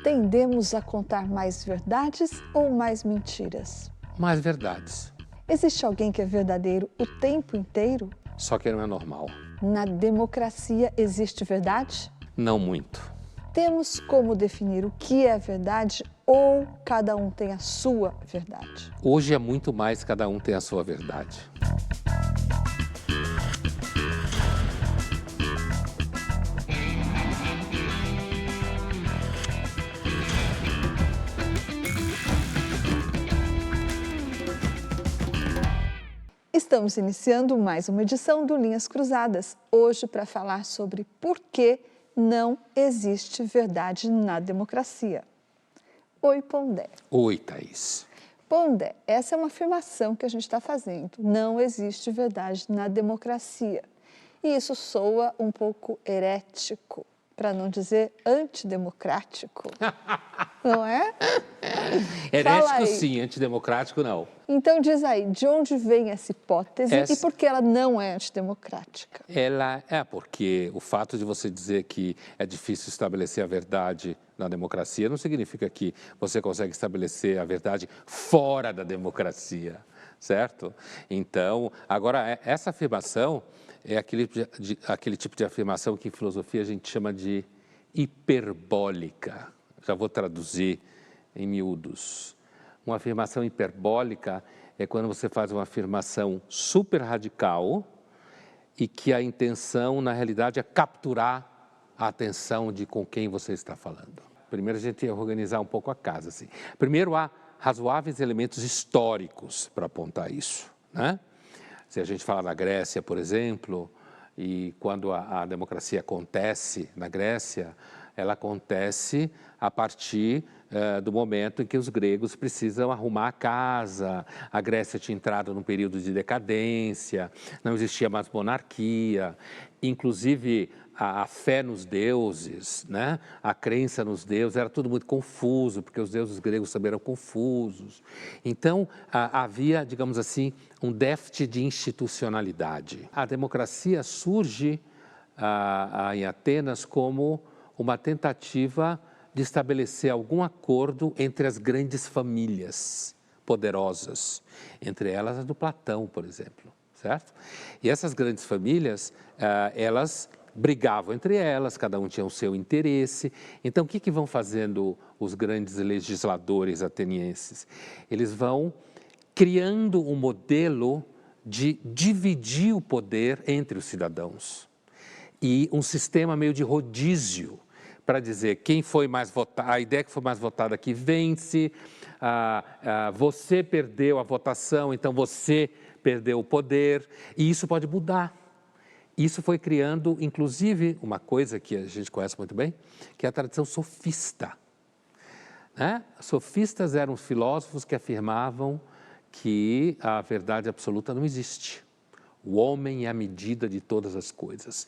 Tendemos a contar mais verdades ou mais mentiras? Mais verdades. Existe alguém que é verdadeiro o tempo inteiro? Só que não é normal. Na democracia existe verdade? Não muito. Temos como definir o que é verdade ou cada um tem a sua verdade? Hoje é muito mais, cada um tem a sua verdade. Estamos iniciando mais uma edição do Linhas Cruzadas, hoje para falar sobre por que não existe verdade na democracia. Oi, Pondé. Oi, Thaís. Pondé, essa é uma afirmação que a gente está fazendo. Não existe verdade na democracia. E isso soa um pouco herético, para não dizer antidemocrático. Não é? Herético sim, antidemocrático não. Então diz aí, de onde vem essa hipótese e por que ela não é antidemocrática? Ela é porque o fato de você dizer que é difícil estabelecer a verdade na democracia não significa que você consegue estabelecer a verdade fora da democracia, certo? Então, agora, essa afirmação é aquele tipo de afirmação que em filosofia a gente chama de hiperbólica. Já vou traduzir em miúdos. Uma afirmação hiperbólica é quando você faz uma afirmação super radical e que a intenção, na realidade, é capturar a atenção de com quem você está falando. Primeiro, a gente ia organizar um pouco a casa. Assim. Primeiro, há razoáveis elementos históricos para apontar isso, né? Se a gente fala da Grécia, por exemplo, e quando a democracia acontece na Grécia, ela acontece a partir do momento em que os gregos precisam arrumar a casa, a Grécia tinha entrado num período de decadência, não existia mais monarquia, inclusive a fé nos deuses, né? A crença nos deuses, era tudo muito confuso, porque os deuses gregos também eram confusos. Então, havia, digamos assim, um déficit de institucionalidade. A democracia surge em Atenas como uma tentativa de estabelecer algum acordo entre as grandes famílias poderosas, entre elas a do Platão, por exemplo, certo? E essas grandes famílias, elas brigavam entre elas, cada um tinha o seu interesse. Então, o que vão fazendo os grandes legisladores atenienses? Eles vão criando um modelo de dividir o poder entre os cidadãos e um sistema meio de rodízio para dizer quem foi mais votado, a ideia que foi mais votada aqui vence, você perdeu a votação, então você perdeu o poder, e isso pode mudar. Isso foi criando, inclusive, uma coisa que a gente conhece muito bem, que é a tradição sofista. Né? Sofistas eram filósofos que afirmavam que a verdade absoluta não existe. O homem é a medida de todas as coisas.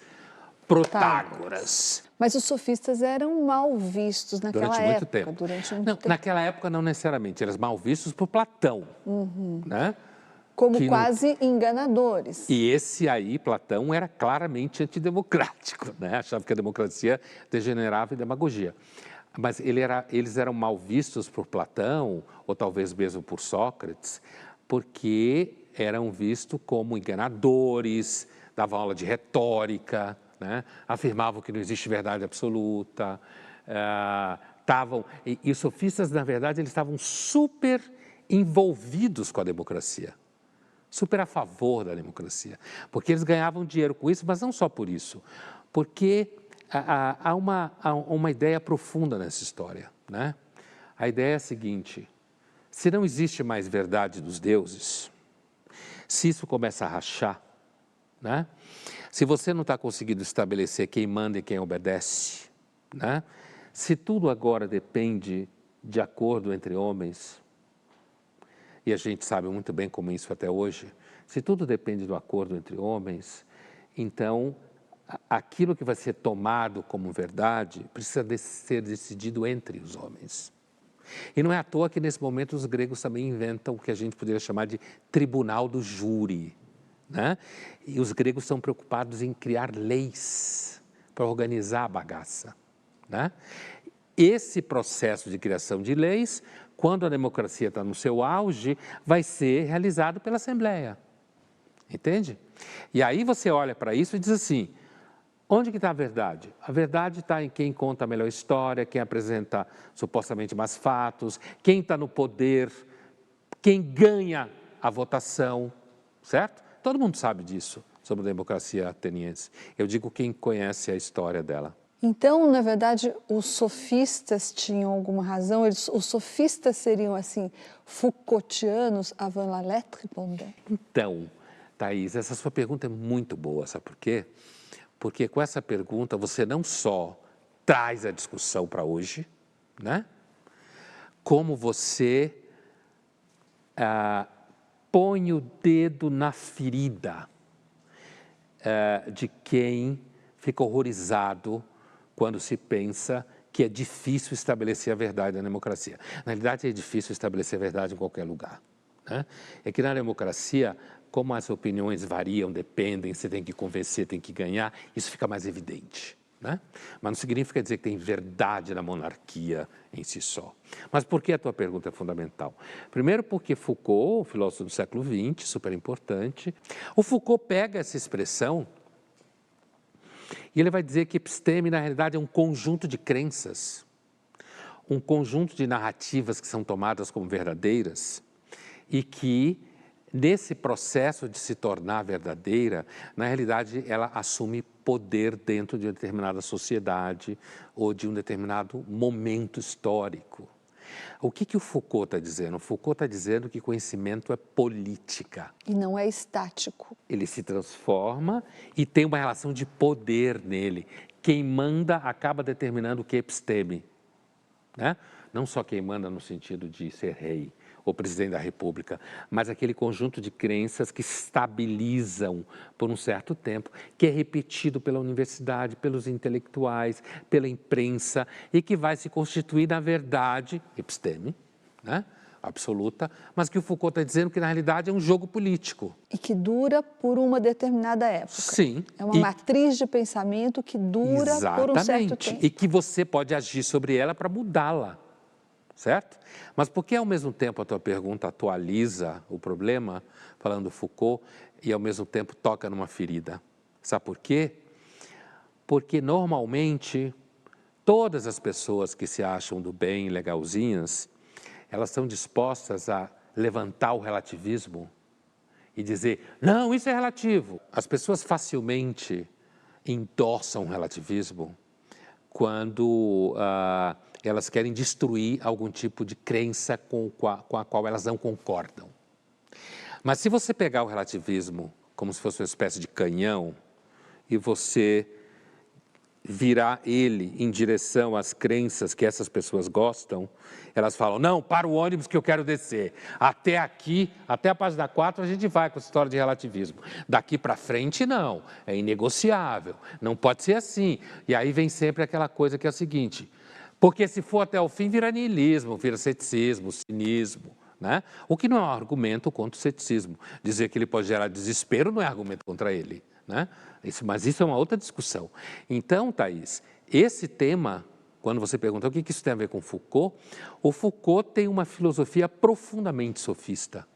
Protágoras. Mas os sofistas eram mal vistos naquela época. Durante muito tempo. Naquela época, não necessariamente. Eram mal vistos por Platão. Né? Como quase enganadores. E esse aí, Platão, era claramente antidemocrático. Né? Achava que a democracia degenerava em demagogia. Mas eles eram mal vistos por Platão, ou talvez mesmo por Sócrates, porque eram vistos como enganadores, davam aula de retórica, né? Afirmavam que não existe verdade absoluta, e os sofistas, na verdade, eles estavam super envolvidos com a democracia, super a favor da democracia, porque eles ganhavam dinheiro com isso, mas não só por isso, porque há uma ideia profunda nessa história, né? A ideia é a seguinte: se não existe mais verdade dos deuses, se isso começa a rachar, né? Se você não está conseguindo estabelecer quem manda e quem obedece, né? Se tudo agora depende de acordo entre homens, e a gente sabe muito bem como isso até hoje, se tudo depende do acordo entre homens, então aquilo que vai ser tomado como verdade precisa ser decidido entre os homens. E não é à toa que nesse momento os gregos também inventam o que a gente poderia chamar de tribunal do júri. Né? E os gregos são preocupados em criar leis para organizar a bagaça. Né? esse processo de criação de leis, quando a democracia está no seu auge, vai ser realizado pela Assembleia. Entende? E aí você olha para isso e diz assim, onde que está a verdade? A verdade está em quem conta a melhor história, quem apresenta supostamente mais fatos, quem está no poder, quem ganha a votação, certo? Todo mundo sabe disso, sobre a democracia ateniense. Eu digo quem conhece a história dela. Então, na verdade, os sofistas tinham alguma razão? Os sofistas seriam, assim, Foucaultianos avant la lettre, Pondé? Então, Thaís, essa sua pergunta é muito boa, sabe por quê? Porque com essa pergunta você não só traz a discussão para hoje, né? Como você põe o dedo na ferida de quem fica horrorizado quando se pensa que é difícil estabelecer a verdade na democracia. Na realidade, é difícil estabelecer a verdade em qualquer lugar, né? É que na democracia, como as opiniões variam, dependem, você tem que convencer, tem que ganhar, isso fica mais evidente, né? Mas não significa dizer que tem verdade na monarquia em si só. Mas por que a tua pergunta é fundamental? Primeiro porque Foucault, um filósofo do século XX, super importante, o Foucault pega essa expressão e ele vai dizer que episteme, na realidade, é um conjunto de crenças, um conjunto de narrativas que são tomadas como verdadeiras e que, nesse processo de se tornar verdadeira, na realidade, ela assume poder dentro de uma determinada sociedade ou de um determinado momento histórico. O que o Foucault está dizendo? O Foucault está dizendo que conhecimento é política. E não é estático. Ele se transforma e tem uma relação de poder nele. Quem manda acaba determinando o que é episteme, né? Não só quem manda no sentido de ser rei ou presidente da república, mas aquele conjunto de crenças que estabilizam por um certo tempo, que é repetido pela universidade, pelos intelectuais, pela imprensa e que vai se constituir na verdade, episteme, né? Absoluta, mas que o Foucault está dizendo que na realidade é um jogo político. E que dura por uma determinada época. Sim. É uma matriz de pensamento que dura por um certo tempo. E que você pode agir sobre ela para mudá-la, certo? Mas por que ao mesmo tempo a tua pergunta atualiza o problema, falando Foucault, e ao mesmo tempo toca numa ferida? Sabe por quê? Porque normalmente todas as pessoas que se acham do bem, legalzinhas, elas estão dispostas a levantar o relativismo e dizer, não, isso é relativo. As pessoas facilmente endossam o relativismo quando elas querem destruir algum tipo de crença com a qual elas não concordam. Mas se você pegar o relativismo como se fosse uma espécie de canhão e você virar ele em direção às crenças que essas pessoas gostam, elas falam, não, para o ônibus que eu quero descer. Até aqui, até a página 4, a gente vai com essa história de relativismo. Daqui para frente, não. É inegociável. Não pode ser assim. E aí vem sempre aquela coisa que é a seguinte, porque se for até o fim, vira niilismo, vira ceticismo, cinismo, né? O que não é um argumento contra o ceticismo. Dizer que ele pode gerar desespero não é argumento contra ele, né? Mas isso é uma outra discussão. Então, Thaís, esse tema, quando você pergunta o que isso tem a ver com Foucault, o Foucault tem uma filosofia profundamente sofista,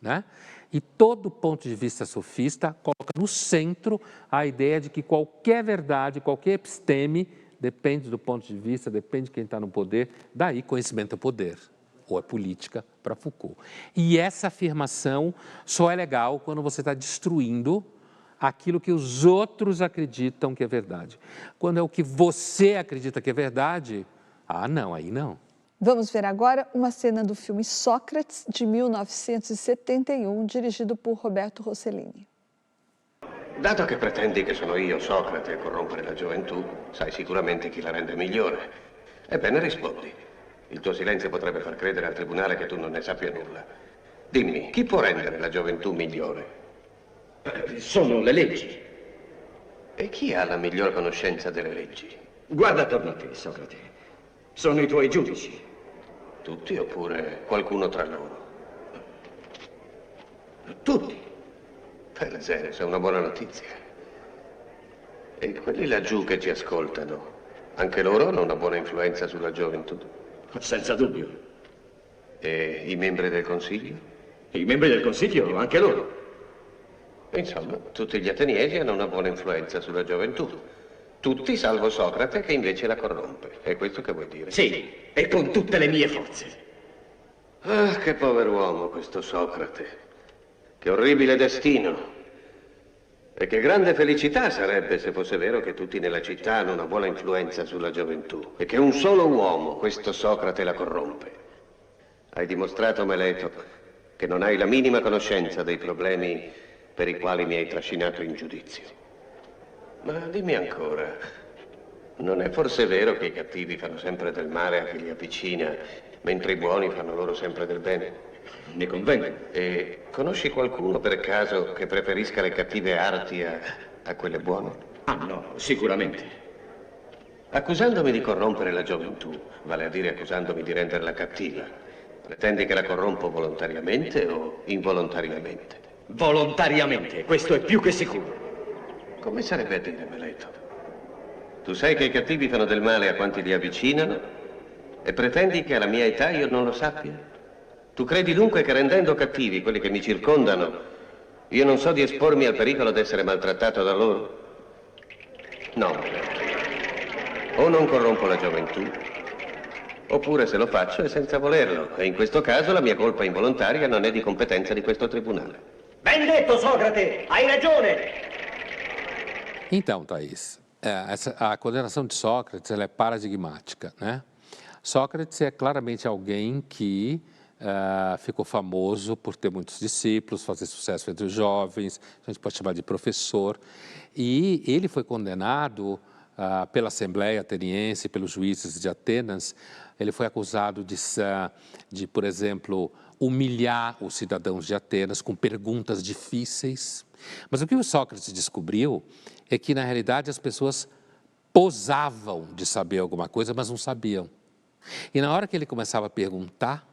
né? E todo ponto de vista sofista coloca no centro a ideia de que qualquer verdade, qualquer episteme, depende do ponto de vista, depende de quem está no poder, daí conhecimento é poder, ou é política para Foucault. E essa afirmação só é legal quando você está destruindo aquilo que os outros acreditam que é verdade. Quando é o que você acredita que é verdade, não, aí não. Vamos ver agora uma cena do filme Sócrates, de 1971, dirigido por Roberto Rossellini. Dato che pretendi che sono io, Socrate, a corrompere la gioventù, sai sicuramente chi la rende migliore. Ebbene, rispondi. Il tuo silenzio potrebbe far credere al tribunale che tu non ne sappia nulla. Dimmi, chi può rendere la gioventù migliore? Sono le leggi. E chi ha la miglior conoscenza delle leggi? Guarda attorno a te, Socrate. Sono i tuoi giudici. Tutti oppure qualcuno tra loro? Tutti. Per serio, è una buona notizia. E quelli laggiù che ci ascoltano, Anche loro hanno una buona influenza sulla gioventù. Senza dubbio. E i membri del Consiglio? I membri del Consiglio, anche loro. Insomma, tutti gli ateniesi hanno una buona influenza sulla gioventù. Tutti salvo Socrate che invece la corrompe. È questo che vuoi dire? Sì, e con tutte le mie forze. Ah, che pover'uomo questo Socrate. Che orribile destino. E che grande felicità sarebbe se fosse vero che tutti nella città hanno una buona influenza sulla gioventù e che un solo uomo, questo Socrate, la corrompe. Hai dimostrato, Meleto, che non hai la minima conoscenza dei problemi per i quali mi hai trascinato in giudizio. Ma dimmi ancora, non è forse vero che i cattivi fanno sempre del male a chi li avvicina, mentre i buoni fanno loro sempre del bene? Ne convengo. E conosci qualcuno per caso che preferisca le cattive arti a quelle buone? Ah, no, sicuramente. Accusandomi di corrompere la gioventù, vale a dire accusandomi di renderla cattiva, pretendi che la corrompo volontariamente o involontariamente? Volontariamente, questo è più che sicuro. Come sarebbe a dire, Meleto? Tu sai che i cattivi fanno del male a quanti li avvicinano e pretendi che alla mia età io non lo sappia? Tu credi dunque che rendendo cattivi quelli che mi circondano, io non so di espormi al pericolo di essere maltrattato da loro? No. O non corrompo la gioventù, oppure se lo faccio è senza volerlo, e in questo caso la mia colpa involontaria non è di competenza di questo tribunale. Ben detto, Socrate! Hai ragione! Então, Thaís, a condenação de Sócrates ela é paradigmática, né? Sócrates é claramente alguém que ficou famoso por ter muitos discípulos, fazer sucesso entre os jovens, a gente pode chamar de professor, e ele foi condenado pela Assembleia Ateniense, pelos juízes de Atenas. Ele foi acusado de, por exemplo, humilhar os cidadãos de Atenas com perguntas difíceis. Mas o que o Sócrates descobriu é que, na realidade, as pessoas posavam de saber alguma coisa, mas não sabiam. E na hora que ele começava a perguntar,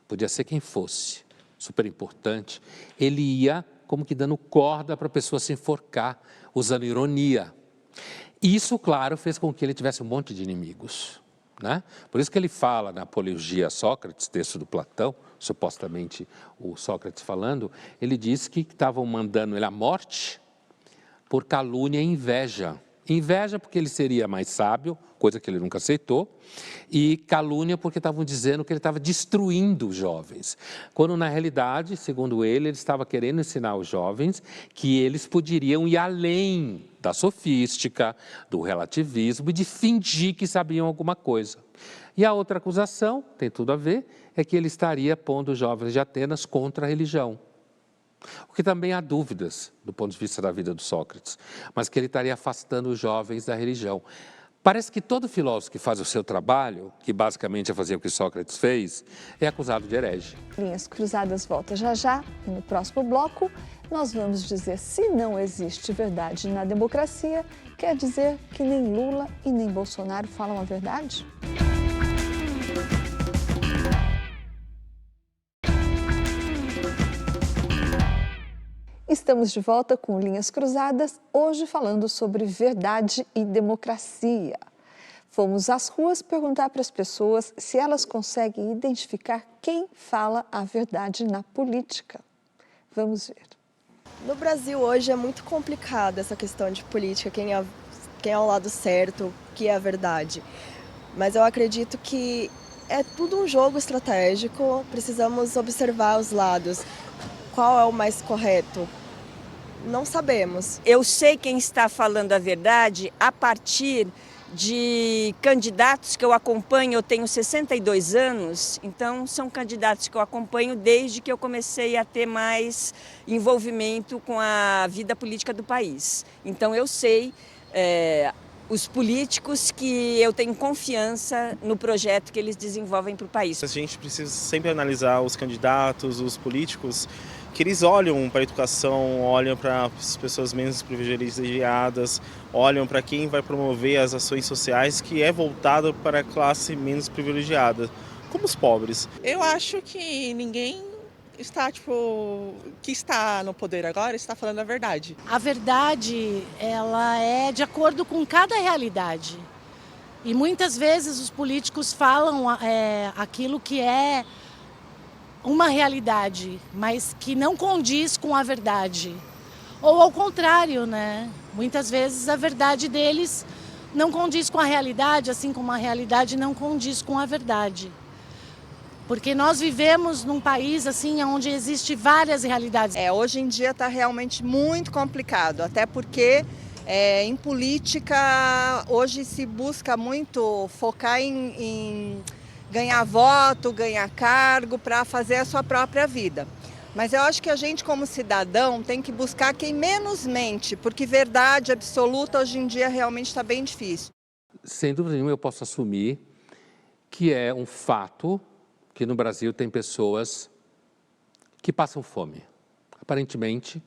podia ser quem fosse, super importante, ele ia como que dando corda para a pessoa se enforcar, usando ironia. Isso, claro, fez com que ele tivesse um monte de inimigos, né? Por isso que ele fala na Apologia a Sócrates, texto do Platão, supostamente o Sócrates falando, ele diz que estavam mandando ele à morte por calúnia e inveja. Inveja porque ele seria mais sábio, coisa que ele nunca aceitou, e calúnia porque estavam dizendo que ele estava destruindo os jovens, quando na realidade, segundo ele estava querendo ensinar os jovens que eles poderiam ir além da sofística, do relativismo e de fingir que sabiam alguma coisa. E a outra acusação, tem tudo a ver, é que ele estaria pondo os jovens de Atenas contra a religião. O que também há dúvidas do ponto de vista da vida do Sócrates, mas que ele estaria afastando os jovens da religião. Parece que todo filósofo que faz o seu trabalho, que basicamente é fazer o que Sócrates fez, é acusado de herege. Linhas Cruzadas volta já já e no próximo bloco nós vamos dizer se não existe verdade na democracia, quer dizer que nem Lula e nem Bolsonaro falam a verdade? Estamos de volta com Linhas Cruzadas, hoje falando sobre verdade e democracia. Fomos às ruas perguntar para as pessoas se elas conseguem identificar quem fala a verdade na política. Vamos ver. No Brasil hoje é muito complicado essa questão de política, quem é o lado certo, o que é a verdade. Mas eu acredito que é tudo um jogo estratégico, precisamos observar os lados. Qual é o mais correto? Não sabemos. Eu sei quem está falando a verdade a partir de candidatos que eu acompanho. Eu tenho 62 anos, então são candidatos que eu acompanho desde que eu comecei a ter mais envolvimento com a vida política do país. Então eu sei os políticos que eu tenho confiança no projeto que eles desenvolvem para o país. A gente precisa sempre analisar os candidatos, os políticos, que eles olham para a educação, olham para as pessoas menos privilegiadas, olham para quem vai promover as ações sociais, que é voltado para a classe menos privilegiada, como os pobres. Eu acho que ninguém que está no poder agora está falando a verdade. A verdade, ela é de acordo com cada realidade. E muitas vezes os políticos falam aquilo que é uma realidade, mas que não condiz com a verdade. Ou ao contrário, né? Muitas vezes a verdade deles não condiz com a realidade, assim como a realidade não condiz com a verdade. Porque nós vivemos num país assim onde existe várias realidades. Hoje em dia está realmente muito complicado, até porque em política hoje se busca muito focar em ganhar voto, ganhar cargo para fazer a sua própria vida. Mas eu acho que a gente, como cidadão, tem que buscar quem menos mente, porque verdade absoluta hoje em dia realmente está bem difícil. Sem dúvida nenhuma, eu posso assumir que é um fato que no Brasil tem pessoas que passam fome. Aparentemente,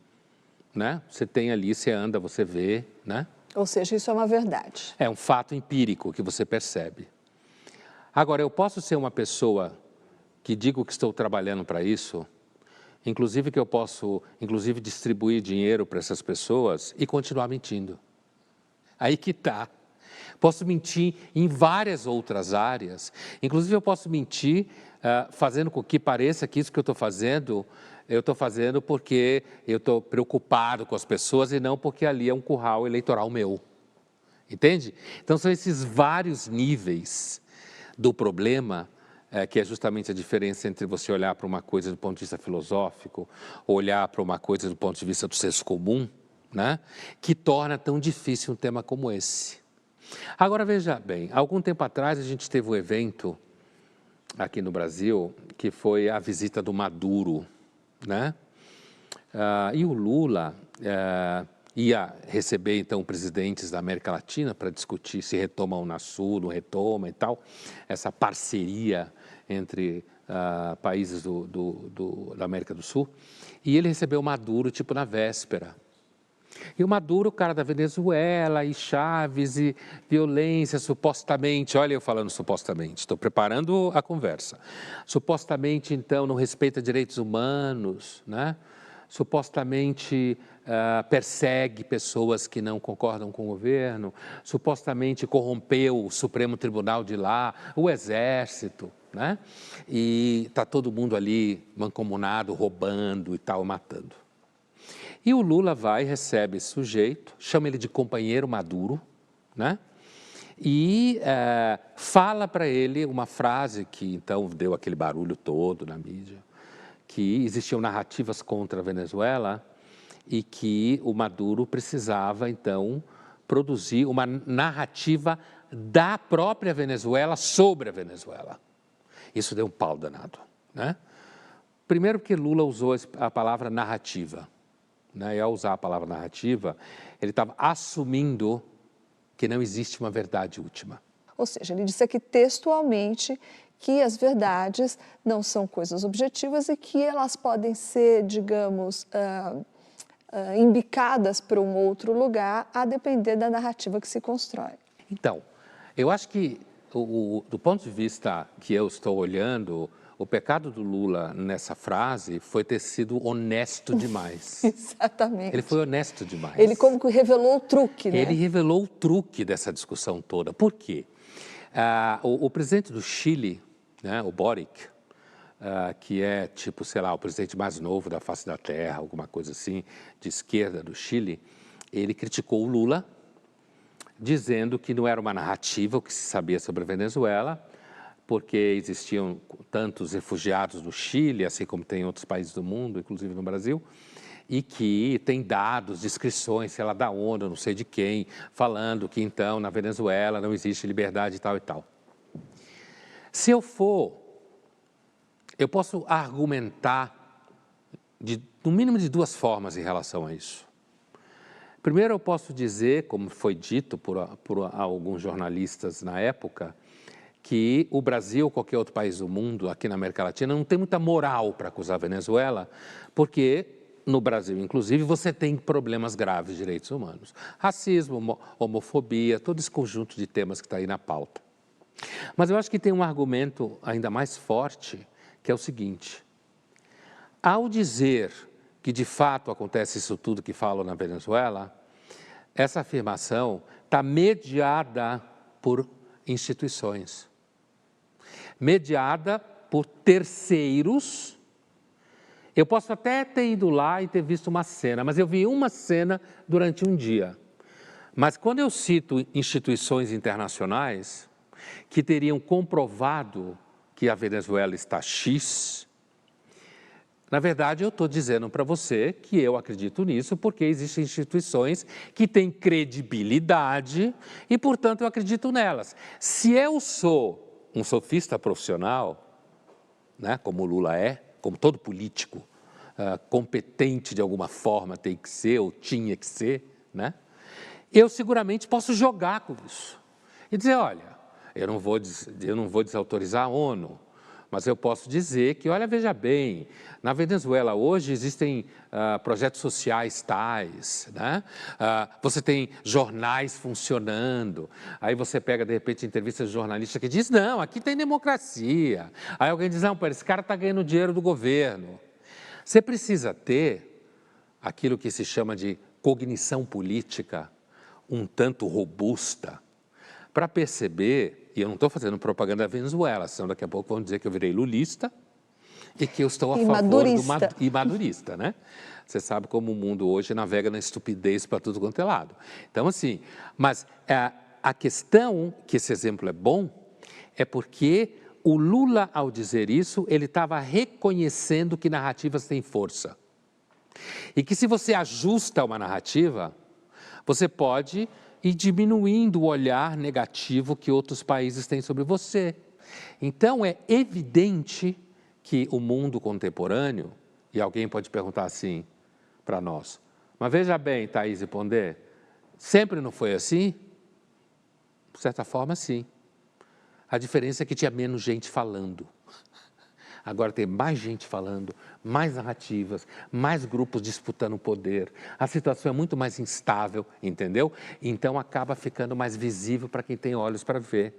né? Você tem ali, você anda, você vê, né? Ou seja, isso é uma verdade. É um fato empírico que você percebe. Agora, eu posso ser uma pessoa que digo que estou trabalhando para isso, inclusive que eu posso, inclusive, distribuir dinheiro para essas pessoas e continuar mentindo. Aí que está. Posso mentir em várias outras áreas, inclusive eu posso mentir fazendo com que pareça que isso que eu estou fazendo porque eu estou preocupado com as pessoas e não porque ali é um curral eleitoral meu. Entende? Então são esses vários níveis do problema, que é justamente a diferença entre você olhar para uma coisa do ponto de vista filosófico, ou olhar para uma coisa do ponto de vista do senso comum, né? Que torna tão difícil um tema como esse. Agora, veja bem, algum tempo atrás a gente teve um evento aqui no Brasil, que foi a visita do Maduro, né? E o Lula ia receber, então, presidentes da América Latina para discutir se retoma a Unasul, não retoma e tal, essa parceria entre países da América do Sul. E ele recebeu o Maduro, tipo, na véspera. E o Maduro, o cara da Venezuela, e Chaves, e violência, supostamente, olha eu falando supostamente, estou preparando a conversa. Supostamente, então, não respeita direitos humanos, né? Supostamente persegue pessoas que não concordam com o governo, supostamente corrompeu o Supremo Tribunal de lá, o Exército, né? E está todo mundo ali mancomunado, roubando e tal, matando. E o Lula vai, recebe esse sujeito, chama ele de companheiro Maduro, né? E fala para ele uma frase que então deu aquele barulho todo na mídia, que existiam narrativas contra a Venezuela e que o Maduro precisava então produzir uma narrativa da própria Venezuela sobre a Venezuela. Isso deu um pau danado, né? Primeiro porque Lula usou a palavra narrativa. E ao usar a palavra narrativa, ele estava assumindo que não existe uma verdade última. Ou seja, ele disse aqui textualmente que as verdades não são coisas objetivas e que elas podem ser, digamos, embicadas para um outro lugar, a depender da narrativa que se constrói. Então, eu acho que, do ponto de vista que eu estou olhando, o pecado do Lula nessa frase foi ter sido honesto demais. Exatamente. Ele foi honesto demais. Ele como que revelou o truque, né? Ele revelou o truque dessa discussão toda. Por quê? O presidente do Chile, né, o Boric, que é tipo, sei lá, o presidente mais novo da face da terra, alguma coisa assim, de esquerda do Chile, ele criticou o Lula, dizendo que não era uma narrativa o que se sabia sobre a Venezuela, porque existiam tantos refugiados no Chile, assim como tem em outros países do mundo, inclusive no Brasil, e que tem dados, descrições, sei lá, da ONU, não sei de quem, falando que então na Venezuela não existe liberdade e tal e tal. Se eu posso argumentar no mínimo de duas formas em relação a isso. Primeiro, eu posso dizer, como foi dito por alguns jornalistas na época, que o Brasil ou qualquer outro país do mundo, aqui na América Latina, não tem muita moral para acusar a Venezuela, porque no Brasil, inclusive, você tem problemas graves de direitos humanos. Racismo, homofobia, todo esse conjunto de temas que está aí na pauta. Mas eu acho que tem um argumento ainda mais forte, que é o seguinte: ao dizer que de fato acontece isso tudo que falam na Venezuela, essa afirmação está mediada por instituições, mediada por terceiros. Eu posso até ter ido lá e ter visto uma cena, mas eu vi uma cena durante um dia. Mas quando eu cito instituições internacionais que teriam comprovado que a Venezuela está X, na verdade eu estou dizendo para você que eu acredito nisso porque existem instituições que têm credibilidade e, portanto, eu acredito nelas. Se eu sou um sofista profissional, né, como o Lula é, como todo político competente de alguma forma tem que ser ou tinha que ser, né, eu seguramente posso jogar com isso e dizer, olha, eu não vou desautorizar a ONU, mas eu posso dizer que, olha, veja bem, na Venezuela hoje existem projetos sociais tais, né? Você tem jornais funcionando, aí você pega, de repente, entrevistas de jornalista que diz, não, aqui tem democracia. Aí alguém diz, não, esse cara está ganhando dinheiro do governo. Você precisa ter aquilo que se chama de cognição política um tanto robusta para perceber, e eu não estou fazendo propaganda da Venezuela, senão daqui a pouco vão dizer que eu virei lulista e que eu estou a favor do madurista, né? Você sabe como o mundo hoje navega na estupidez para tudo quanto é lado. Então, assim, mas a questão que esse exemplo é bom é porque o Lula, ao dizer isso, ele estava reconhecendo que narrativas têm força. E que se você ajusta uma narrativa, você pode ir diminuindo o olhar negativo que outros países têm sobre você. Então, é evidente que o mundo contemporâneo, e alguém pode perguntar assim para nós, mas veja bem, Thaís e Pondé, sempre não foi assim? De certa forma, sim. A diferença é que tinha menos gente falando. Agora tem mais gente falando, mais narrativas, mais grupos disputando o poder. A situação é muito mais instável, entendeu? Então acaba ficando mais visível para quem tem olhos para ver.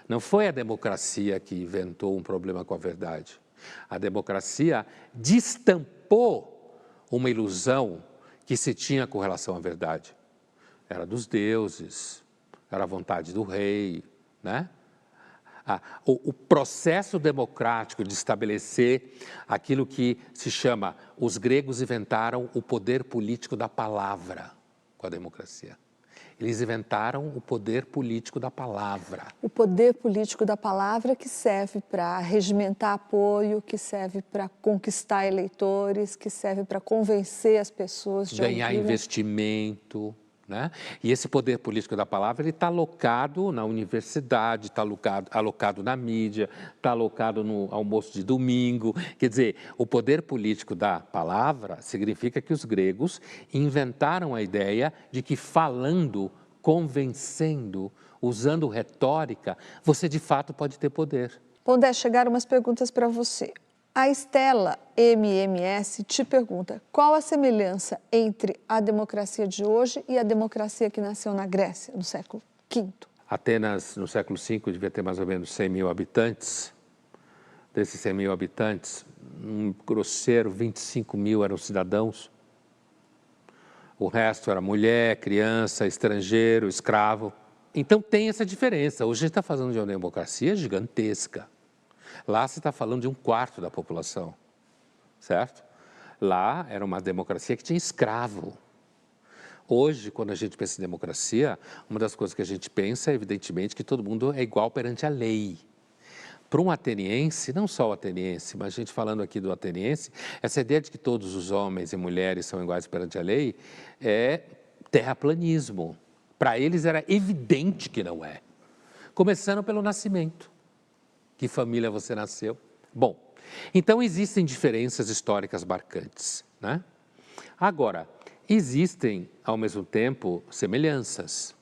Não foi a democracia que inventou um problema com a verdade. A democracia destampou uma ilusão que se tinha com relação à verdade. Era dos deuses, era a vontade do rei, né? O processo democrático de estabelecer aquilo que se chama, os gregos inventaram o poder político da palavra com a democracia. Eles inventaram o poder político da palavra. O poder político da palavra que serve para regimentar apoio, que serve para conquistar eleitores, que serve para convencer as pessoas de ganhar investimento. Né? E esse poder político da palavra ele está alocado na universidade, está alocado na mídia, está alocado no almoço de domingo. Quer dizer, o poder político da palavra significa que os gregos inventaram a ideia de que falando, convencendo, usando retórica, você de fato pode ter poder. Pondé, chegaram umas perguntas para você. A Estela MMS te pergunta, qual a semelhança entre a democracia de hoje e a democracia que nasceu na Grécia, no século V? Atenas, no século V, devia ter mais ou menos 100 mil habitantes. Desses 100 mil habitantes, um grosseiro 25 mil eram cidadãos. O resto era mulher, criança, estrangeiro, escravo. Então tem essa diferença. Hoje a gente está falando de uma democracia gigantesca. Lá se está falando de 1/4 da população, certo? Lá era uma democracia que tinha escravo. Hoje, quando a gente pensa em democracia, uma das coisas que a gente pensa é, evidentemente, que todo mundo é igual perante a lei. Para um ateniense, não só o ateniense, mas a gente falando aqui do ateniense, essa ideia de que todos os homens e mulheres são iguais perante a lei é terraplanismo. Para eles era evidente que não é. Começando pelo nascimento. Que família você nasceu? Bom, então existem diferenças históricas marcantes, né? Agora, existem, ao mesmo tempo, semelhanças.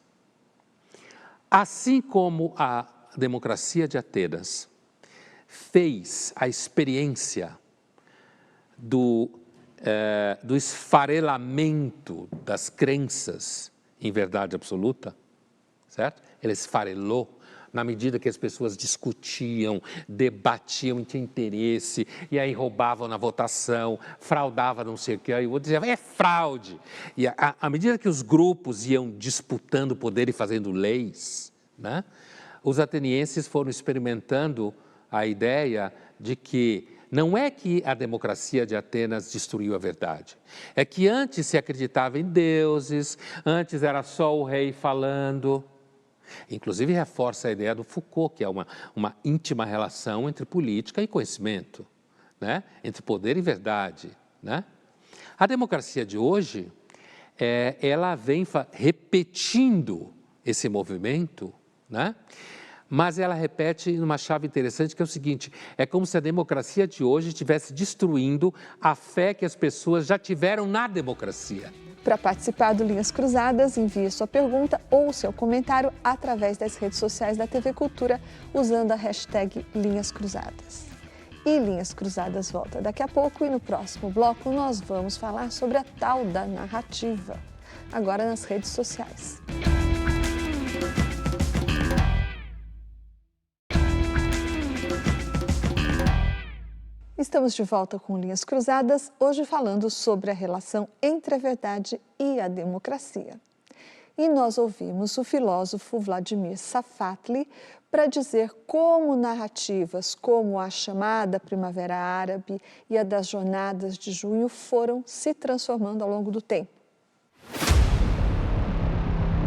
Assim como a democracia de Atenas fez a experiência do esfarelamento das crenças em verdade absoluta, certo? Ele esfarelou na medida que as pessoas discutiam, debatiam, tinham interesse, e aí roubavam na votação, fraudavam não sei o que, aí o outro dizia, é fraude. E à medida que os grupos iam disputando o poder e fazendo leis, né? Os atenienses foram experimentando a ideia de que não é que a democracia de Atenas destruiu a verdade, é que antes se acreditava em deuses, antes era só o rei falando. Inclusive reforça a ideia do Foucault, que é uma íntima relação entre política e conhecimento, né? Entre poder e verdade, né? A democracia de hoje, ela vem repetindo esse movimento, né? Mas ela repete numa chave interessante, que é o seguinte: é como se a democracia de hoje estivesse destruindo a fé que as pessoas já tiveram na democracia. Para participar do Linhas Cruzadas, envie sua pergunta ou seu comentário através das redes sociais da TV Cultura, usando a hashtag Linhas Cruzadas. E Linhas Cruzadas volta daqui a pouco, e no próximo bloco nós vamos falar sobre a tal da narrativa, agora nas redes sociais. Estamos de volta com Linhas Cruzadas, hoje falando sobre a relação entre a verdade e a democracia. E nós ouvimos o filósofo Vladimir Safatli para dizer como narrativas como a chamada Primavera Árabe e a das Jornadas de Junho foram se transformando ao longo do tempo.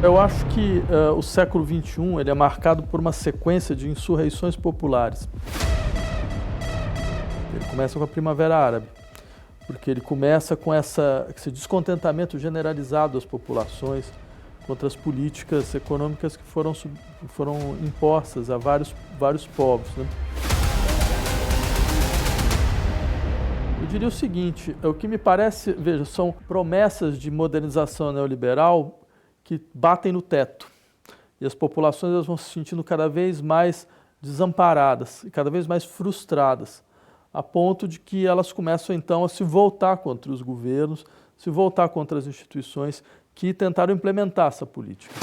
Eu acho que o século XXI ele é marcado por uma sequência de insurreições populares. Ele começa com a Primavera Árabe, porque ele começa com esse descontentamento generalizado das populações contra as políticas econômicas que foram impostas a vários povos, né? Eu diria o seguinte: o que me parece, veja, são promessas de modernização neoliberal que batem no teto. E as populações elas vão se sentindo cada vez mais desamparadas e cada vez mais frustradas, a ponto de que elas começam então a se voltar contra os governos, se voltar contra as instituições que tentaram implementar essa política.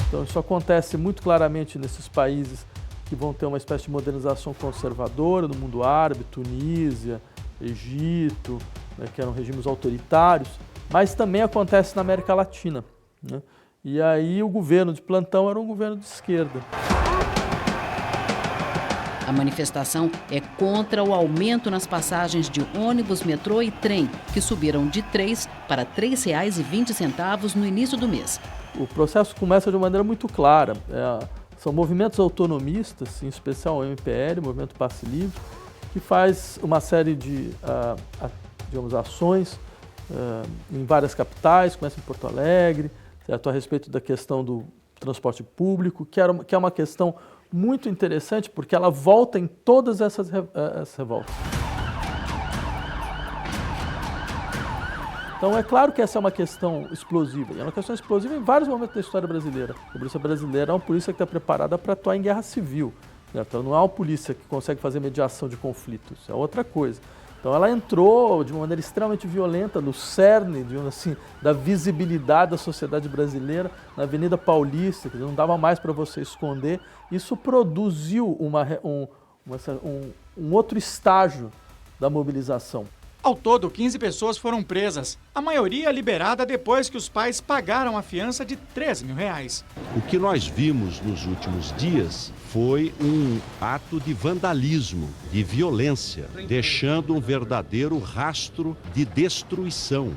Então isso acontece muito claramente nesses países que vão ter uma espécie de modernização conservadora, no mundo árabe, Tunísia, Egito, né, que eram regimes autoritários, mas também acontece na América Latina, né? E aí o governo de plantão era um governo de esquerda. A manifestação é contra o aumento nas passagens de ônibus, metrô e trem, que subiram de R$ 3 para R$ 3,20 no início do mês. O processo começa de uma maneira muito clara. São movimentos autonomistas, em especial o MPL, o Movimento Passe Livre, que faz uma série de ações em várias capitais, começa em Porto Alegre, certo? A respeito da questão do transporte público, que é uma questão muito interessante, porque ela volta em todas essas revoltas. Então é claro que essa é uma questão explosiva, e é uma questão explosiva em vários momentos da história brasileira. A polícia brasileira é uma polícia que está preparada para atuar em guerra civil, né? Então não é uma polícia que consegue fazer mediação de conflitos, é outra coisa. Então ela entrou de uma maneira extremamente violenta no cerne, digamos assim, da visibilidade da sociedade brasileira na Avenida Paulista, que não dava mais para você esconder. Isso produziu um outro estágio da mobilização. Ao todo, 15 pessoas foram presas, a maioria liberada depois que os pais pagaram a fiança de R$13 mil. O que nós vimos nos últimos dias foi um ato de vandalismo, de violência, deixando um verdadeiro rastro de destruição.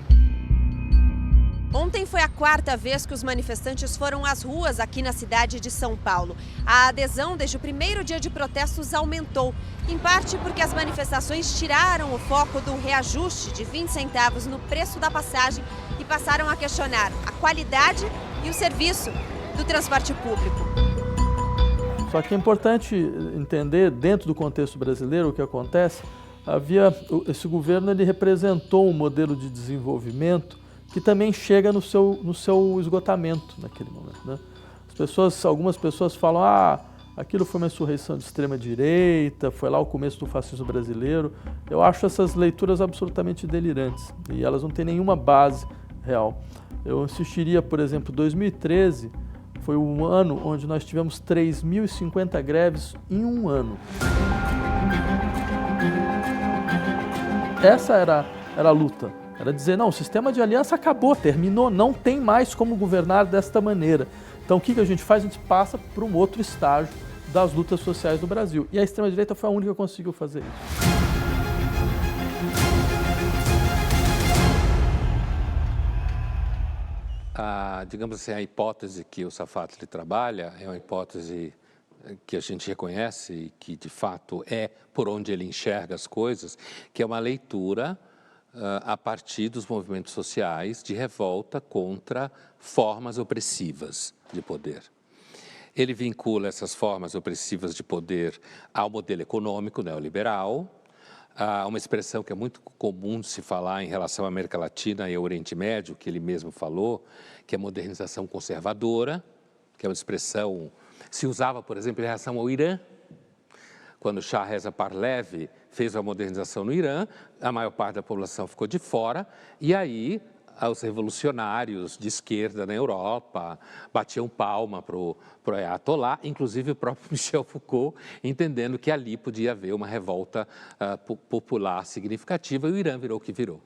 Ontem foi a quarta vez que os manifestantes foram às ruas aqui na cidade de São Paulo. A adesão desde o primeiro dia de protestos aumentou, em parte porque as manifestações tiraram o foco do reajuste de 20 centavos no preço da passagem e passaram a questionar a qualidade e o serviço do transporte público. Só que é importante entender, dentro do contexto brasileiro, o que acontece. Esse governo ele representou um modelo de desenvolvimento que também chega no seu esgotamento naquele momento, né? Algumas pessoas falam, aquilo foi uma insurreição de extrema-direita, foi lá o começo do fascismo brasileiro. Eu acho essas leituras absolutamente delirantes e elas não têm nenhuma base real. Eu insistiria, por exemplo, 2013 foi um ano onde nós tivemos 3.050 greves em um ano. Essa era a luta. Era dizer, não, o sistema de aliança acabou, terminou, não tem mais como governar desta maneira. Então o que a gente faz? A gente passa para um outro estágio das lutas sociais no Brasil. E a extrema-direita foi a única que conseguiu fazer isso. Digamos assim, a hipótese que o Safatli trabalha é uma hipótese que a gente reconhece e que, de fato, é por onde ele enxerga as coisas, que é uma leitura a partir dos movimentos sociais de revolta contra formas opressivas de poder. Ele vincula essas formas opressivas de poder ao modelo econômico neoliberal, a uma expressão que é muito comum de se falar em relação à América Latina e ao Oriente Médio, que ele mesmo falou, que é a modernização conservadora, que é uma expressão que se usava, por exemplo, em relação ao Irã. Quando Shah Reza Pahlavi fez a modernização no Irã, a maior parte da população ficou de fora, e aí os revolucionários de esquerda na Europa batiam palma para o Ayatollah, inclusive o próprio Michel Foucault, entendendo que ali podia haver uma revolta popular significativa, e o Irã virou o que virou.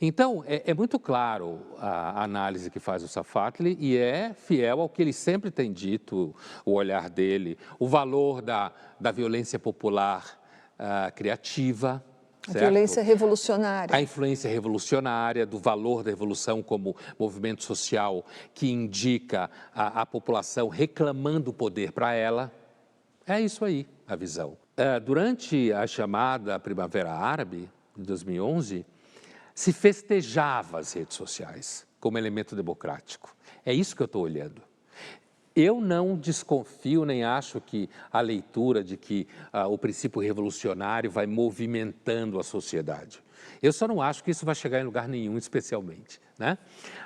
Então, é muito claro a análise que faz o Safatli e é fiel ao que ele sempre tem dito, o olhar dele, o valor da violência popular criativa. A violência revolucionária. A influência revolucionária, do valor da revolução como movimento social que indica a população reclamando o poder para ela. É isso aí, a visão. Durante a chamada Primavera Árabe, de 2011, se festejava as redes sociais como elemento democrático. É isso que eu estou olhando. Eu não desconfio nem acho que a leitura de que o princípio revolucionário vai movimentando a sociedade. Eu só não acho que isso vai chegar em lugar nenhum, especialmente, né?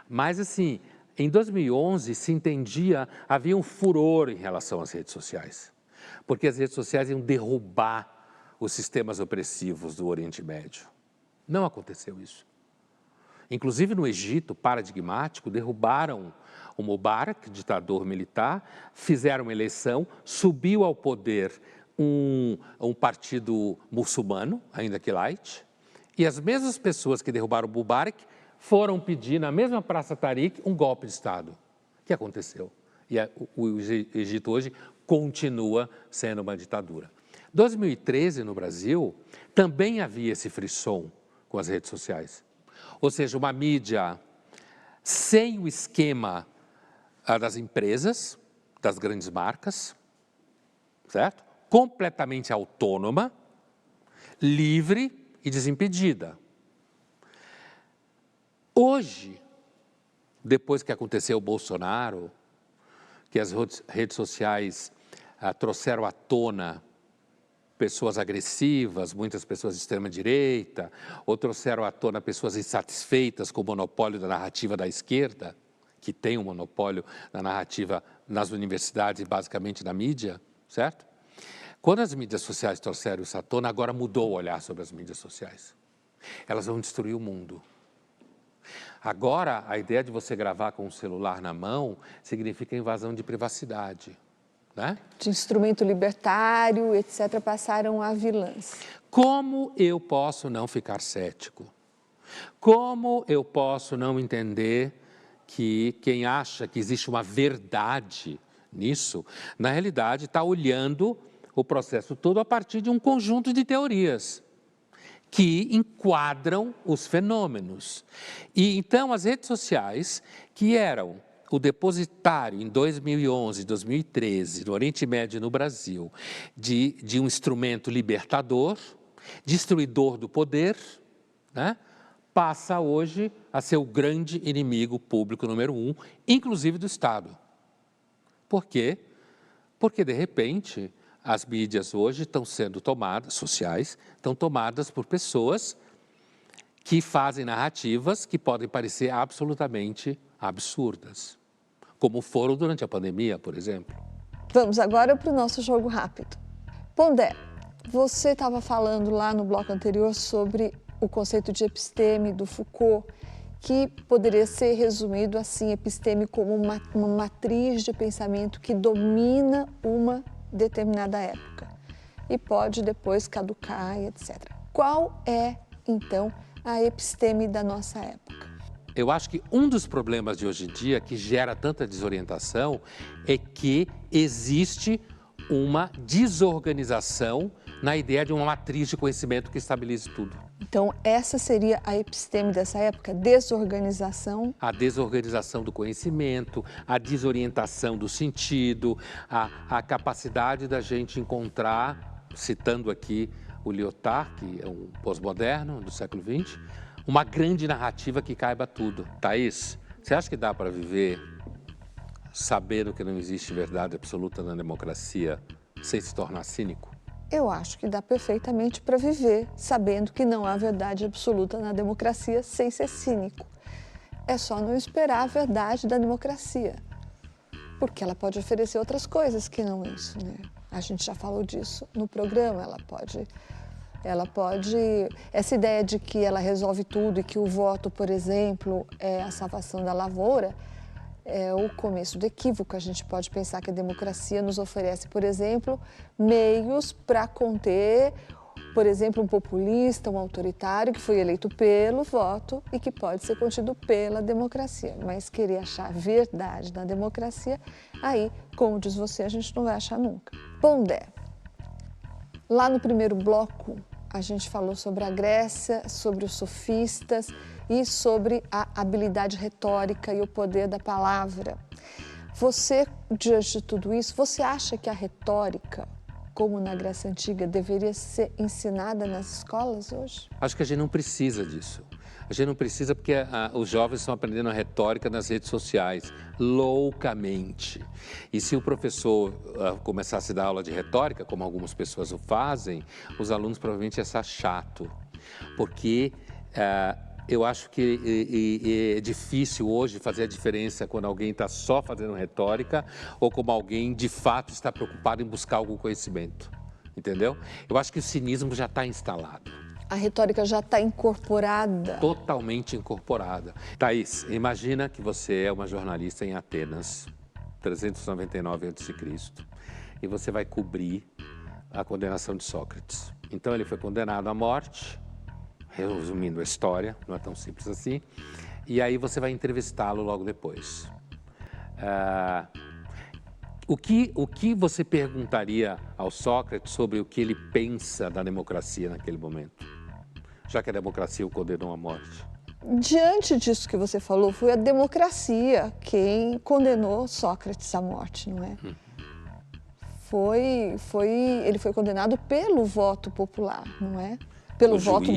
Mas, assim, em 2011 se entendia, havia um furor em relação às redes sociais, porque as redes sociais iam derrubar os sistemas opressivos do Oriente Médio. Não aconteceu isso. Inclusive no Egito, paradigmático, derrubaram o Mubarak, ditador militar, fizeram uma eleição, subiu ao poder um partido muçulmano, ainda que light, e as mesmas pessoas que derrubaram o Mubarak foram pedir na mesma Praça Tariq um golpe de Estado. O que aconteceu? E o Egito hoje continua sendo uma ditadura. 2013, no Brasil, também havia esse frisson com as redes sociais. Ou seja, uma mídia sem o esquema das empresas, das grandes marcas, certo? Completamente autônoma, livre e desimpedida. Hoje, depois que aconteceu o Bolsonaro, que as redes sociais trouxeram à tona pessoas agressivas, muitas pessoas de extrema-direita, ou trouxeram à tona pessoas insatisfeitas com o monopólio da narrativa da esquerda, que tem um monopólio da narrativa nas universidades e basicamente na mídia, certo? Quando as mídias sociais trouxeram isso à tona, agora mudou o olhar sobre as mídias sociais. Elas vão destruir o mundo. Agora, a ideia de você gravar com o celular na mão significa invasão de privacidade. Né? De instrumento libertário, etc., passaram a vilãs. Como eu posso não ficar cético? Como eu posso não entender que quem acha que existe uma verdade nisso, na realidade está olhando o processo todo a partir de um conjunto de teorias que enquadram os fenômenos. E então as redes sociais, que eram o depositário em 2011, 2013, no Oriente Médio e no Brasil, de um instrumento libertador, destruidor do poder, né? Passa hoje a ser o grande inimigo público número 1, inclusive do Estado. Por quê? Porque, de repente, as mídias hoje estão sendo tomadas, sociais, estão tomadas por pessoas que fazem narrativas que podem parecer absolutamente absurdas, como foram durante a pandemia, por exemplo. Vamos agora para o nosso jogo rápido. Pondé, você estava falando lá no bloco anterior sobre o conceito de episteme do Foucault, que poderia ser resumido assim, episteme como uma matriz de pensamento que domina uma determinada época e pode depois caducar, etc. Qual é, então, a episteme da nossa época. Eu acho que um dos problemas de hoje em dia que gera tanta desorientação é que existe uma desorganização na ideia de uma matriz de conhecimento que estabilize tudo. Então, essa seria a episteme dessa época, desorganização. A desorganização do conhecimento, a desorientação do sentido, a capacidade da gente encontrar, citando aqui o Lyotard, que é um pós-moderno do século XX, uma grande narrativa que caiba tudo. Thaís, você acha que dá para viver sabendo que não existe verdade absoluta na democracia sem se tornar cínico? Eu acho que dá perfeitamente para viver sabendo que não há verdade absoluta na democracia sem ser cínico. É só não esperar a verdade da democracia, porque ela pode oferecer outras coisas que não isso, né? A gente já falou disso no programa, ela pode, essa ideia de que ela resolve tudo e que o voto, por exemplo, é a salvação da lavoura, é o começo do equívoco. A gente pode pensar que a democracia nos oferece, por exemplo, meios para conter, por exemplo, um populista, um autoritário que foi eleito pelo voto e que pode ser contido pela democracia. Mas querer achar verdade na democracia, aí, como diz você, a gente não vai achar nunca. Pondé, lá no primeiro bloco, a gente falou sobre a Grécia, sobre os sofistas e sobre a habilidade retórica e o poder da palavra. Você, diante de tudo isso, você acha que a retórica, como na Grécia Antiga, deveria ser ensinada nas escolas hoje? Acho que a gente não precisa disso. A gente não precisa porque os jovens estão aprendendo a retórica nas redes sociais, loucamente. E se o professor começasse a dar aula de retórica, como algumas pessoas o fazem, os alunos provavelmente iam achar chato. Porque eu acho que é difícil hoje fazer a diferença quando alguém está só fazendo retórica ou como alguém de fato está preocupado em buscar algum conhecimento. Entendeu? Eu acho que o cinismo já está instalado. A retórica já está incorporada. Totalmente incorporada. Thaís, imagina que você é uma jornalista em Atenas, 399 a.C., e você vai cobrir a condenação de Sócrates. Então ele foi condenado à morte, resumindo a história, não é tão simples assim, e aí você vai entrevistá-lo logo depois. O que você perguntaria ao Sócrates sobre o que ele pensa da democracia naquele momento? Já que a democracia o condenou à morte. Diante disso que você falou, foi a democracia quem condenou Sócrates à morte, não é? Ele foi condenado pelo voto popular, não é? Pelo voto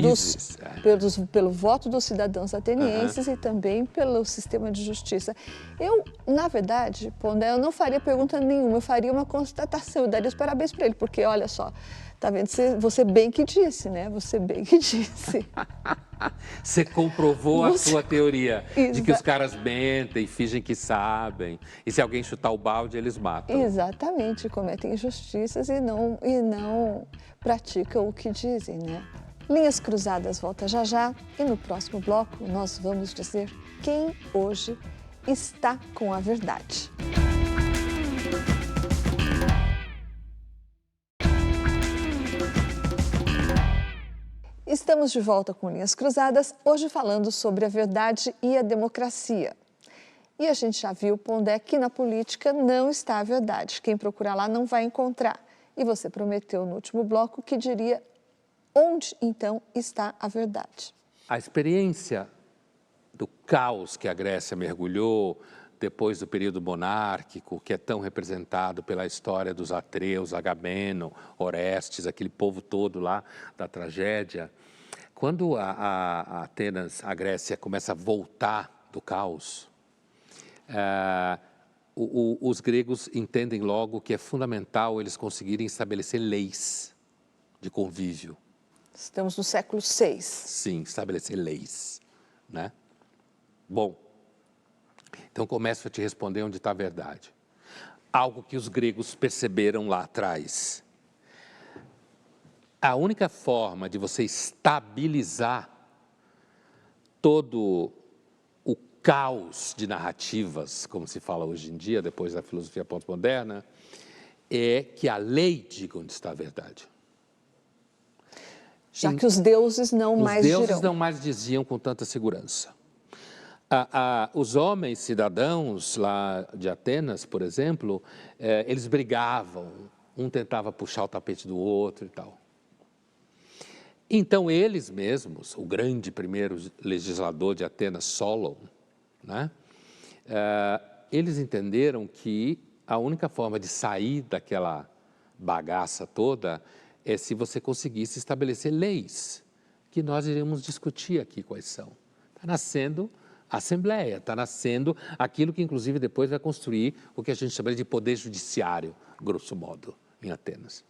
dos cidadãos atenienses e também pelo sistema de justiça. Eu, na verdade, Pondé, eu não faria pergunta nenhuma, eu faria uma constatação, eu daria os parabéns para ele, porque olha só, tá vendo? Você bem que disse, né? Você bem que disse. Você comprovou a sua teoria de que os caras mentem, fingem que sabem, e se alguém chutar o balde, eles matam. Exatamente, cometem injustiças e não praticam o que dizem, né? Linhas Cruzadas volta já já e no próximo bloco nós vamos dizer quem hoje está com a verdade. Estamos de volta com Linhas Cruzadas, hoje falando sobre a verdade e a democracia. E a gente já viu, Pondé, que na política não está a verdade. Quem procurar lá não vai encontrar. E você prometeu no último bloco que diria onde, então, está a verdade. A experiência do caos que a Grécia mergulhou depois do período monárquico, que é tão representado pela história dos Atreus, Agamemnon, Orestes, aquele povo todo lá da tragédia. Quando a Atenas, a Grécia, começa a voltar do caos, os gregos entendem logo que é fundamental eles conseguirem estabelecer leis de convívio. Estamos no século VI. Sim, estabelecer leis, né? Bom, então começo a te responder onde está a verdade. Algo que os gregos perceberam lá atrás. A única forma de você estabilizar todo o caos de narrativas, como se fala hoje em dia, depois da filosofia pós-moderna, é que a lei diga onde está a verdade. Já que os deuses não mais dirão. Os deuses não mais diziam com tanta segurança. Os homens cidadãos lá de Atenas, por exemplo, eles brigavam, um tentava puxar o tapete do outro e tal. Então, eles mesmos, o grande primeiro legislador de Atenas, Solon, né, eles entenderam que a única forma de sair daquela bagaça toda é se você conseguisse estabelecer leis, que nós iremos discutir aqui quais são. Está nascendo a Assembleia, está nascendo aquilo que, inclusive, depois vai construir o que a gente chama de poder judiciário, grosso modo, em Atenas.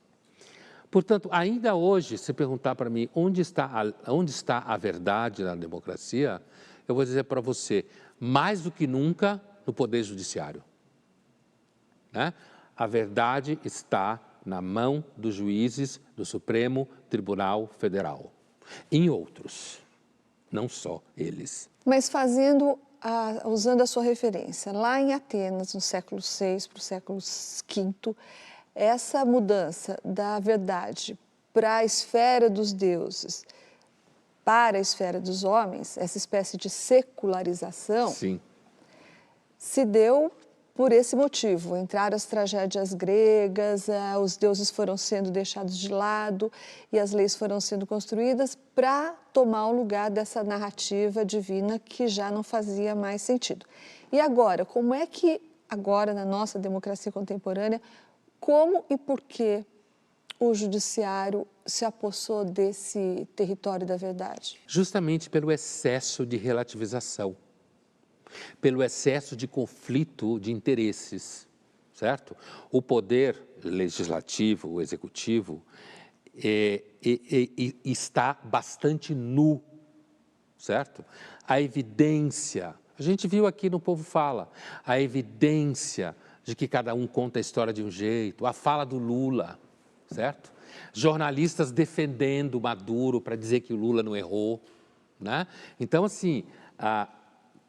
Portanto, ainda hoje, se perguntar para mim onde está a verdade na democracia, eu vou dizer para você, mais do que nunca, no poder judiciário. Né? A verdade está na mão dos juízes do Supremo Tribunal Federal. Em outros, não só eles. Mas usando a sua referência, lá em Atenas, no século VI para o século V, essa mudança da verdade para a esfera dos deuses, para a esfera dos homens, essa espécie de secularização, sim, se deu por esse motivo. Entraram as tragédias gregas, os deuses foram sendo deixados de lado e as leis foram sendo construídas para tomar o lugar dessa narrativa divina que já não fazia mais sentido. E agora, como é que agora na nossa democracia contemporânea, como e por que o judiciário se apossou desse território da verdade? Justamente pelo excesso de relativização, pelo excesso de conflito de interesses, certo? O poder legislativo, o executivo, está bastante nu, certo? A evidência, a gente viu aqui no Povo Fala, a evidência de que cada um conta a história de um jeito, a fala do Lula, certo? Jornalistas defendendo o Maduro para dizer que o Lula não errou, né? Então, assim,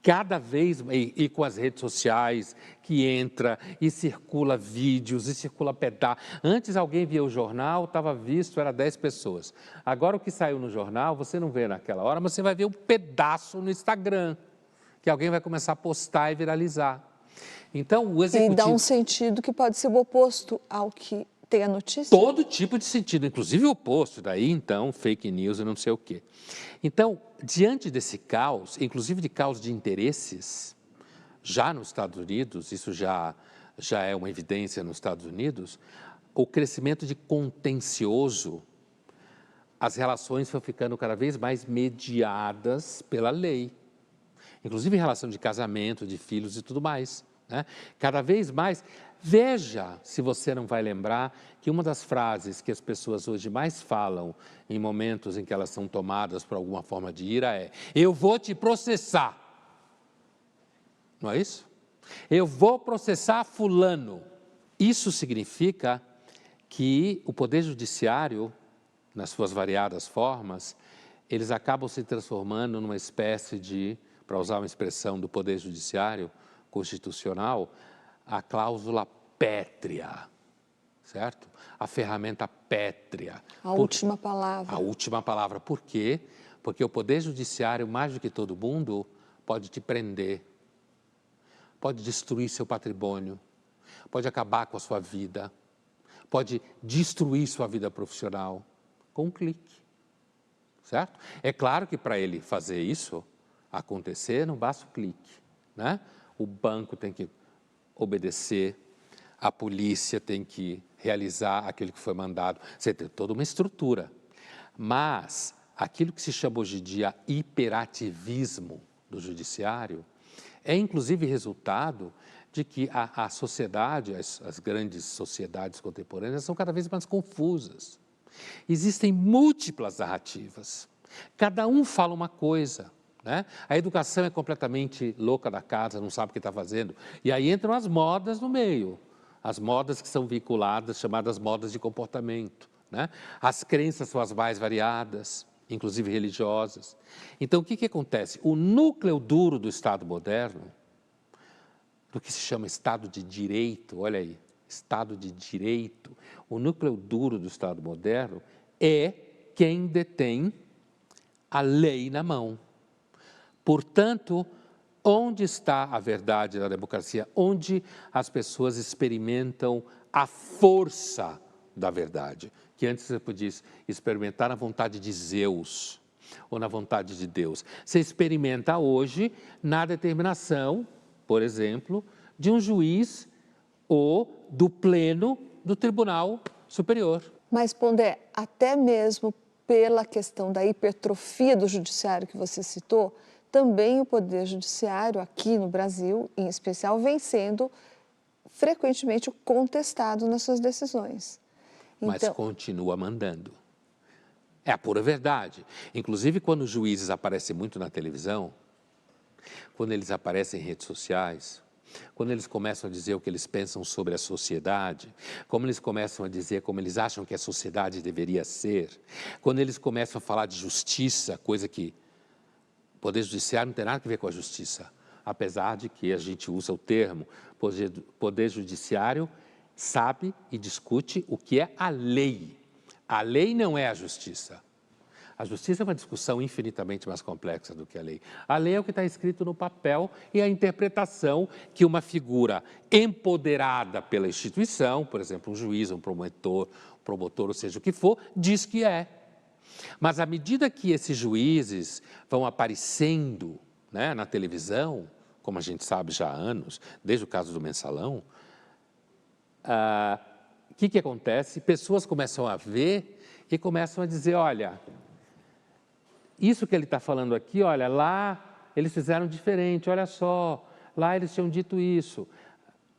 cada vez, e com as redes sociais, que entra e circula vídeos, e circula pedaço. Antes alguém via o jornal, estava visto, era 10 pessoas. Agora o que saiu no jornal, você não vê naquela hora, mas você vai ver um pedaço no Instagram, que alguém vai começar a postar e viralizar. Então, o executivo... E dá um sentido que pode ser o oposto ao que tem a notícia? Todo tipo de sentido, inclusive o oposto, daí então fake news e não sei o quê. Então, diante desse caos, inclusive de caos de interesses, já nos Estados Unidos, isso já é uma evidência nos Estados Unidos, o crescimento de contencioso, as relações foram ficando cada vez mais mediadas pela lei, inclusive em relação de casamento, de filhos e tudo mais. Né? Cada vez mais, veja, se você não vai lembrar, que uma das frases que as pessoas hoje mais falam em momentos em que elas são tomadas por alguma forma de ira é: eu vou te processar. Não é isso? Eu vou processar fulano. Isso significa que o Poder Judiciário, nas suas variadas formas, eles acabam se transformando numa espécie de, para usar uma expressão do Poder Judiciário constitucional, a cláusula pétrea, certo? A ferramenta pétrea. A última palavra. A última palavra. Por quê? Porque o Poder Judiciário, mais do que todo mundo, pode te prender, pode destruir seu patrimônio, pode acabar com a sua vida, pode destruir sua vida profissional com um clique, certo? É claro que para ele fazer isso acontecer, não basta o clique, né? O banco tem que obedecer, a polícia tem que realizar aquilo que foi mandado. Você tem toda uma estrutura. Mas aquilo que se chama hoje em dia hiperativismo do judiciário é, inclusive, resultado de que a sociedade, as grandes sociedades contemporâneas são cada vez mais confusas. Existem múltiplas narrativas. Cada um fala uma coisa. Né? A educação é completamente louca da casa, não sabe o que está fazendo. E aí entram as modas no meio, as modas que são vinculadas, chamadas modas de comportamento. Né? As crenças são as mais variadas, inclusive religiosas. Então, o que acontece? O núcleo duro do Estado moderno, do que se chama Estado de Direito, olha aí, Estado de Direito, o núcleo duro do Estado moderno é quem detém a lei na mão. Portanto, onde está a verdade na democracia? Onde as pessoas experimentam a força da verdade, que antes você podia experimentar na vontade de Zeus ou na vontade de Deus. Você experimenta hoje na determinação, por exemplo, de um juiz ou do pleno do Tribunal Superior. Mas, Pondé, até mesmo pela questão da hipertrofia do judiciário que você citou, também o poder judiciário aqui no Brasil, em especial, vem sendo frequentemente contestado nas suas decisões. Mas continua mandando. É a pura verdade. Inclusive, quando os juízes aparecem muito na televisão, quando eles aparecem em redes sociais, quando eles começam a dizer o que eles pensam sobre a sociedade, como eles começam a dizer como eles acham que a sociedade deveria ser, quando eles começam a falar de justiça, coisa que o Poder Judiciário não tem nada a ver com a justiça, apesar de que a gente usa o termo Poder Judiciário sabe e discute o que é a lei. A lei não é a justiça. A justiça é uma discussão infinitamente mais complexa do que a lei. A lei é o que está escrito no papel e a interpretação que uma figura empoderada pela instituição, por exemplo, um juiz, um promotor, ou seja o que for, diz que é. Mas à medida que esses juízes vão aparecendo, né, na televisão, como a gente sabe já há anos, desde o caso do Mensalão, o que acontece? Pessoas começam a ver e começam a dizer, olha, isso que ele está falando aqui, olha, lá eles fizeram diferente, olha só, lá eles tinham dito isso.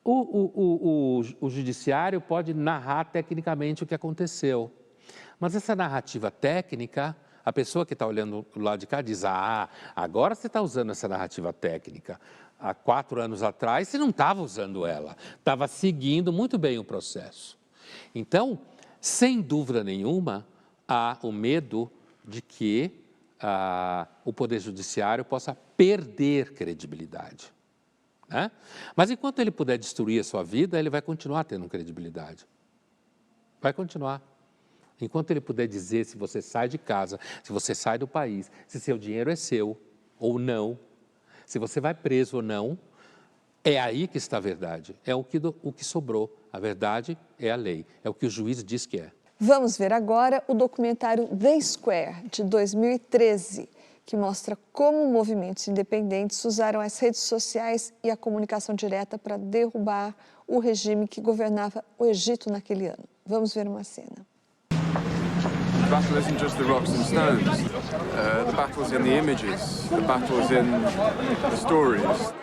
O judiciário pode narrar tecnicamente o que aconteceu, mas essa narrativa técnica, a pessoa que está olhando do lado de cá diz, agora você está usando essa narrativa técnica. Há 4 anos atrás você não estava usando ela, estava seguindo muito bem o processo. Então, sem dúvida nenhuma, há o medo de que o Poder Judiciário possa perder credibilidade. Né? Mas enquanto ele puder destruir a sua vida, ele vai continuar tendo credibilidade. Vai continuar. Enquanto ele puder dizer se você sai de casa, se você sai do país, se seu dinheiro é seu ou não, se você vai preso ou não, é aí que está a verdade. É o que sobrou. A verdade é a lei. É o que o juiz diz que é. Vamos ver agora o documentário The Square, de 2013, que mostra como movimentos independentes usaram as redes sociais e a comunicação direta para derrubar o regime que governava o Egito naquele ano. Vamos ver uma cena. The battle isn't just the rocks and stones. The battle's in the images. The battle's in the stories.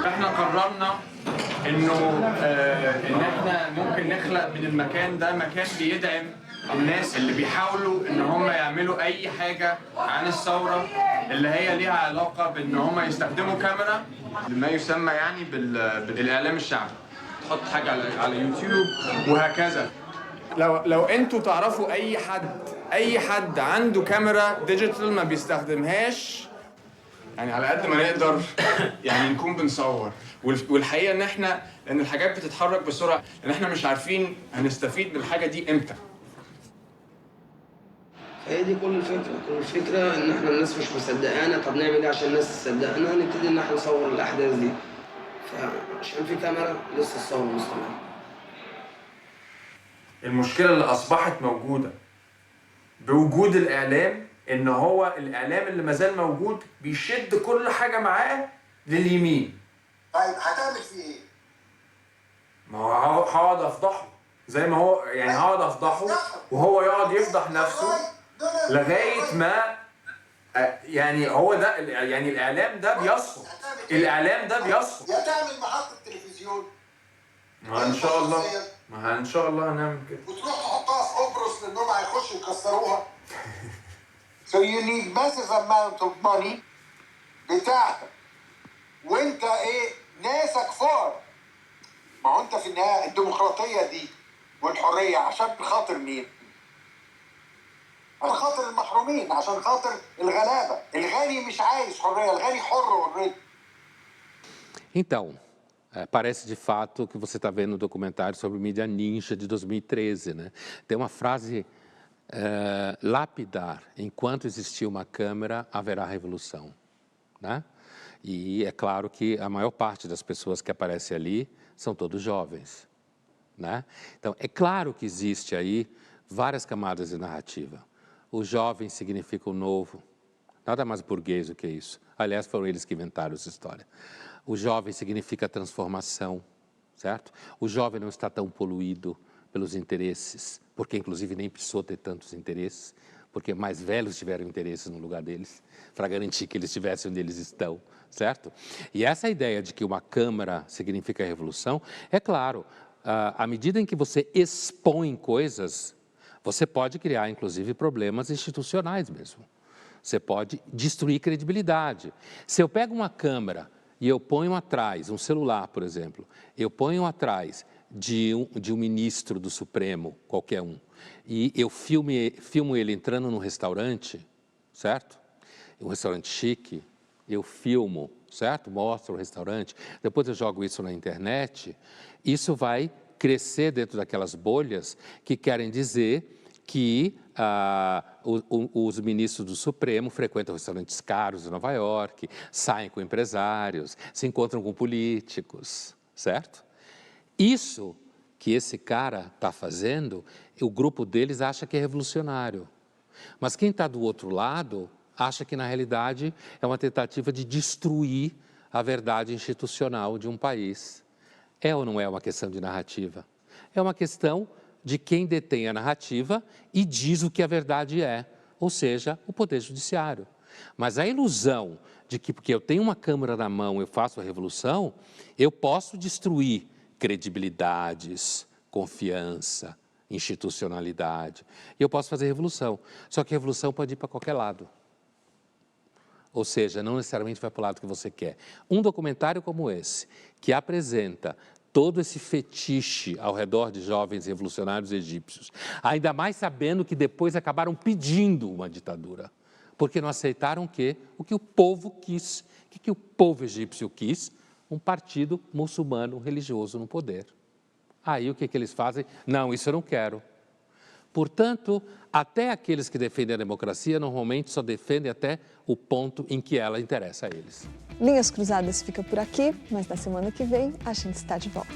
احنا قررنا انه ان احنا ممكن نخلق من المكان ده مكان بيدعم الناس اللي بيحاولوا ان هم يعملوا اي حاجه عن الثوره اللي هي ليها علاقه بان هم يستخدموا كاميرا ما يسمى يعني بالاعلام الشعبي. تحط حاجه على يوتيوب وهكذا. لو انتوا تعرفوا اي حد عنده كاميرا ديجيتال ما بيستخدمهاش، يعني على قد ما نقدر يعني نكون بنصور. والحقيقه ان احنا لان الحاجات بتتحرك بسرعه، لان احنا مش عارفين هنستفيد من الحاجه دي امتى. هي دي كل الفكره ان احنا الناس مش مصدقانا، طب نعمل ايه عشان الناس تصدقنا؟ نبتدي ان احنا نصور الاحداث دي. فعشان في كاميرا لسه الصور مستمر. المشكله اللي اصبحت موجوده بوجود الاعلام ان هو الاعلام اللي مازال موجود بيشد كل حاجه معاه لليمين. طيب هتعمل فيه ايه؟ ما هو هقعد افضحه زي ما هو، يعني هقعد افضحه وهو يقعد يفضح نفسه لغايه ما يعني هو ده يعني الاعلام ده بيسقط. الاعلام ده بيسقط. يا تعمل محطه تلفزيون. ما ان شاء الله، ما ان شاء الله هنعمل كده. وتروح تحطها في قبرص لانهم هيخشوا يكسروها. So you need massive amount of money بتاعتك. وانت ايه؟ ناسك فار. ما هو انت في النهايه الديمقراطيه دي والحريه عشان خاطر مين؟ عشان خاطر المحرومين، عشان خاطر الغلابه. الغني مش عايز حريه، الغني حر اوريدي. Então, parece de fato que você está vendo um documentário sobre o Mídia Ninja de 2013, né? Tem uma frase lapidar: enquanto existir uma câmera, haverá revolução, né? E é claro que a maior parte das pessoas que aparecem ali são todos jovens, né? Então, é claro que existe aí várias camadas de narrativa. O jovem significa o novo, nada mais burguês do que isso. Aliás, foram eles que inventaram essa história. O jovem significa transformação, certo? O jovem não está tão poluído pelos interesses, porque inclusive nem precisou ter tantos interesses, porque mais velhos tiveram interesses no lugar deles, para garantir que eles estivessem onde eles estão, certo? E essa ideia de que uma câmara significa revolução, é claro, à medida em que você expõe coisas, você pode criar, inclusive, problemas institucionais mesmo. Você pode destruir credibilidade. Se eu pego uma câmera e eu ponho atrás, um celular, por exemplo, eu ponho atrás de um ministro do Supremo, qualquer um, e eu filmo ele entrando num restaurante, certo? Um restaurante chique, eu filmo, certo? Mostro o restaurante, depois eu jogo isso na internet, isso vai crescer dentro daquelas bolhas que querem dizer que os ministros do Supremo frequentam restaurantes caros em Nova York, saem com empresários, se encontram com políticos, certo? Isso que esse cara está fazendo, o grupo deles acha que é revolucionário. Mas quem está do outro lado acha que, na realidade, é uma tentativa de destruir a verdade institucional de um país. É ou não é uma questão de narrativa? É uma questão de quem detém a narrativa e diz o que a verdade é, ou seja, o Poder Judiciário. Mas a ilusão de que, porque eu tenho uma câmera na mão, eu faço a revolução, eu posso destruir credibilidades, confiança, institucionalidade. E eu posso fazer revolução. Só que a revolução pode ir para qualquer lado. Ou seja, não necessariamente vai para o lado que você quer. Um documentário como esse, que apresenta todo esse fetiche ao redor de jovens revolucionários egípcios, ainda mais sabendo que depois acabaram pedindo uma ditadura, porque não aceitaram o que o povo quis. O que o povo egípcio quis? Um partido muçulmano religioso no poder. Aí o que eles fazem? Não, isso eu não quero. Portanto, até aqueles que defendem a democracia normalmente só defendem até o ponto em que ela interessa a eles. Linhas Cruzadas fica por aqui, mas na semana que vem a gente está de volta.